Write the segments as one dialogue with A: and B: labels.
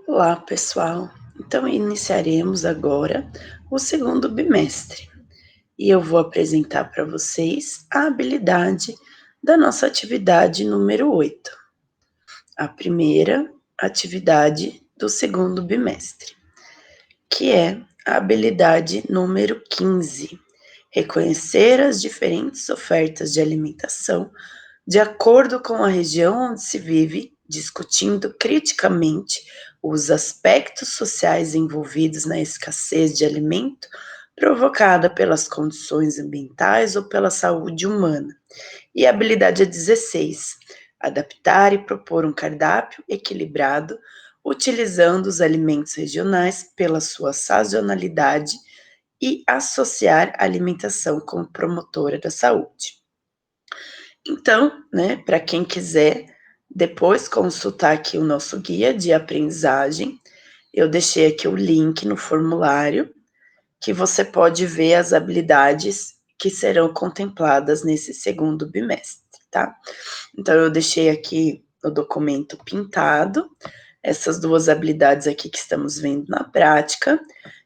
A: Olá, pessoal. Então, iniciaremos agora o segundo bimestre e eu vou apresentar para vocês a habilidade da nossa atividade número 8, a primeira atividade do segundo bimestre, que é a habilidade número 15, reconhecer as diferentes ofertas de alimentação de acordo com a região onde se vive, discutindo criticamente os aspectos sociais envolvidos na escassez de alimento provocada pelas condições ambientais ou pela saúde humana. E a habilidade 16, adaptar e propor um cardápio equilibrado, utilizando os alimentos regionais pela sua sazonalidade e associar a alimentação como promotora da saúde. Então, né, para quem quiser depois consultar aqui o nosso guia de aprendizagem, eu deixei aqui o link no formulário que você pode ver as habilidades que serão contempladas nesse segundo bimestre, tá? Então, eu deixei aqui o documento pintado, essas duas habilidades aqui que estamos vendo na prática.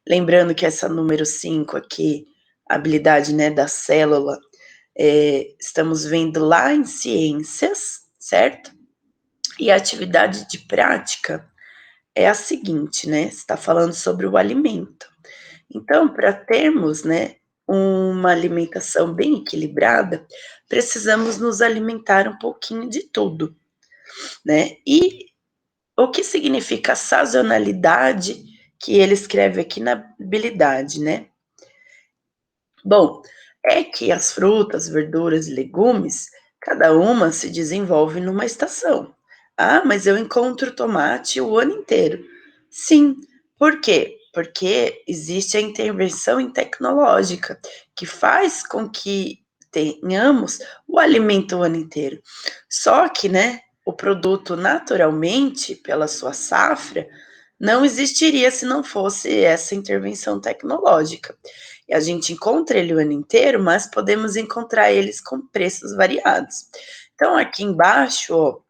A: Lembrando que essa número 5 aqui, a habilidade, né, da célula, estamos vendo lá em ciências, certo? E a atividade de prática é a seguinte, né? Está falando sobre o alimento. Então, para termos, né, uma alimentação bem equilibrada, precisamos nos alimentar um pouquinho de tudo, né? E o que significa sazonalidade que ele escreve aqui na habilidade, né? Bom, é que as frutas, verduras e legumes, cada uma se desenvolve numa estação. Ah, mas eu encontro tomate o ano inteiro. Sim, por quê? Porque existe a intervenção tecnológica que faz com que tenhamos o alimento o ano inteiro. Só que, né, o produto naturalmente, pela sua safra, não existiria se não fosse essa intervenção tecnológica. E a gente encontra ele o ano inteiro, mas podemos encontrar eles com preços variados. Então, aqui embaixo, ó,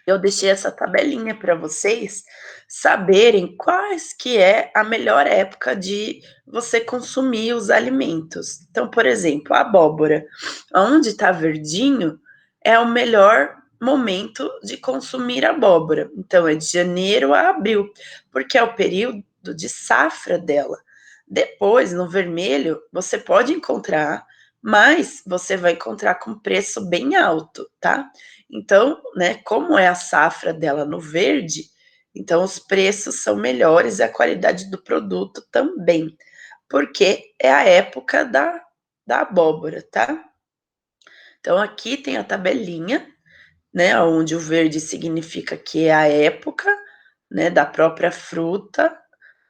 A: eu deixei essa tabelinha para vocês saberem quais que é a melhor época de você consumir os alimentos. Então, por exemplo, a abóbora, onde está verdinho, é o melhor momento de consumir abóbora. Então, é de janeiro a abril, porque é o período de safra dela. Depois, no vermelho, você pode encontrar, mas você vai encontrar com preço bem alto, tá? Então, né, como é a safra dela no verde, então os preços são melhores e a qualidade do produto também, porque é a época da abóbora, tá? Então, aqui tem a tabelinha, né, onde o verde significa que é a época, né, da própria fruta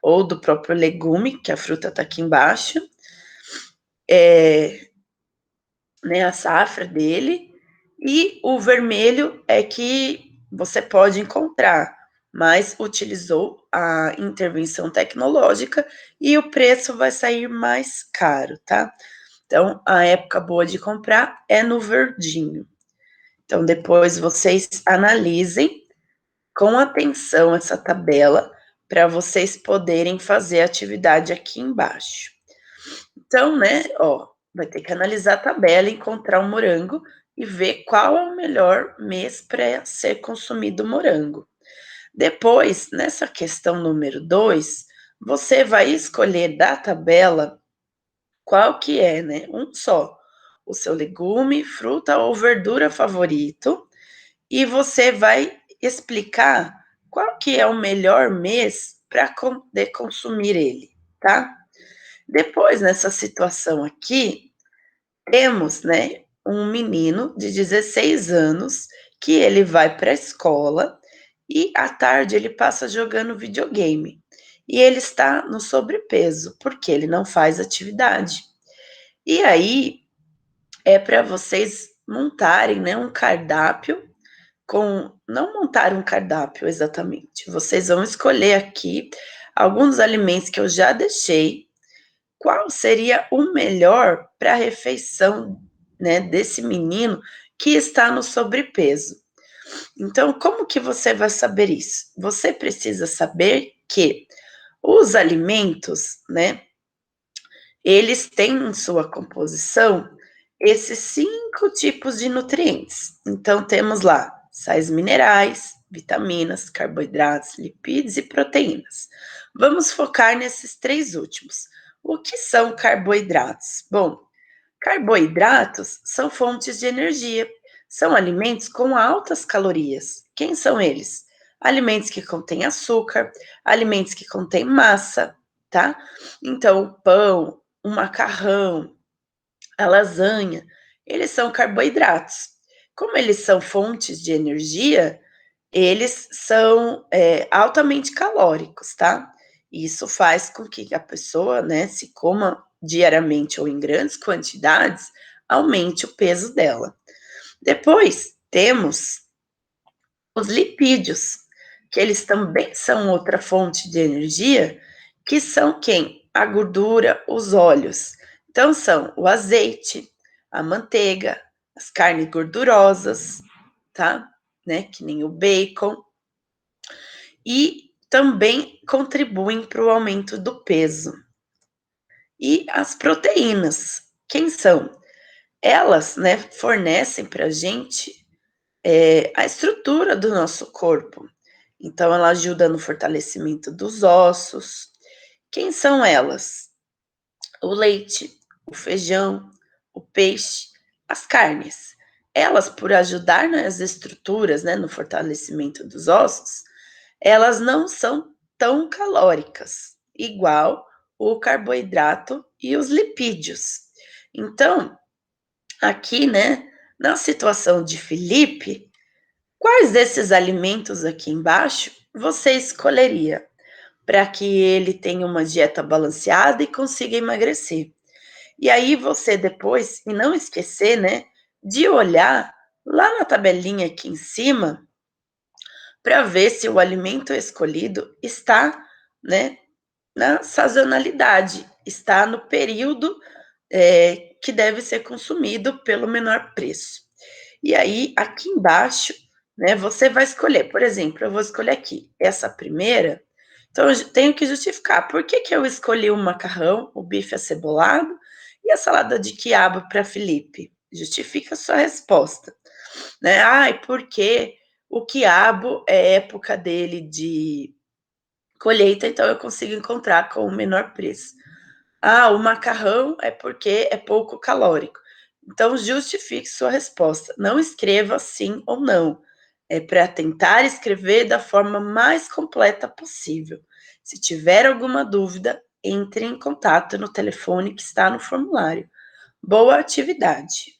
A: ou do próprio legume, que a fruta está aqui embaixo, né, a safra dele, e o vermelho é que você pode encontrar, mas utilizou a intervenção tecnológica e o preço vai sair mais caro, tá? Então, a época boa de comprar é no verdinho. Então, depois vocês analisem com atenção essa tabela para vocês poderem fazer a atividade aqui embaixo. Então, né, ó, vai ter que analisar a tabela, encontrar um morango e ver qual é o melhor mês para ser consumido o morango. Depois, nessa questão número 2, você vai escolher da tabela qual que é, né, um só, o seu legume, fruta ou verdura favorito, e você vai explicar qual que é o melhor mês para poder consumir ele, tá? Depois, nessa situação aqui, temos, né, um menino de 16 anos que ele vai para a escola e à tarde ele passa jogando videogame. E ele está no sobrepeso, porque ele não faz atividade. E aí é para vocês montarem, né, um cardápio com não montar um cardápio exatamente. Vocês vão escolher aqui alguns alimentos que eu já deixei. Qual seria o melhor para a refeição, né, desse menino que está no sobrepeso? Então, como que você vai saber isso? Você precisa saber que os alimentos, né, eles têm em sua composição esses 5 tipos de nutrientes. Então, temos lá sais minerais, vitaminas, carboidratos, lipídios e proteínas. Vamos focar nesses 3 últimos. O que são carboidratos? Bom, carboidratos são fontes de energia, são alimentos com altas calorias. Quem são eles? Alimentos que contêm açúcar, alimentos que contêm massa, tá? Então, o pão, o macarrão, a lasanha, eles são carboidratos. Como eles são fontes de energia, eles são altamente calóricos, tá? Isso faz com que a pessoa, né, se coma diariamente ou em grandes quantidades, aumente o peso dela. Depois temos os lipídios, que eles também são outra fonte de energia, que são quem? A gordura, os óleos. Então são o azeite, a manteiga, as carnes gordurosas, tá? Né? Que nem o bacon. E também contribuem para o aumento do peso. E as proteínas, quem são? Elas, né, fornecem para a gente a estrutura do nosso corpo. Então, ela ajuda no fortalecimento dos ossos. Quem são elas? O leite, o feijão, o peixe, as carnes. Elas, por ajudar nas estruturas, né, no fortalecimento dos ossos, elas não são tão calóricas, igual o carboidrato e os lipídios. Então, aqui, né, na situação de Felipe, quais desses alimentos aqui embaixo você escolheria para que ele tenha uma dieta balanceada e consiga emagrecer? E aí você depois, e não esquecer, né, de olhar lá na tabelinha aqui em cima para ver se o alimento escolhido está, né, na sazonalidade, está no período que deve ser consumido pelo menor preço. E aí, aqui embaixo, né, você vai escolher, por exemplo, eu vou escolher aqui, essa primeira, então eu tenho que justificar por que eu escolhi o macarrão, o bife acebolado e a salada de quiabo para Felipe. Justifica a sua resposta, né? Ai, porque o quiabo é época dele de colheita, então eu consigo encontrar com o menor preço. Ah, o macarrão é porque é pouco calórico. Então, justifique sua resposta. Não escreva sim ou não. É para tentar escrever da forma mais completa possível. Se tiver alguma dúvida, entre em contato no telefone que está no formulário. Boa atividade!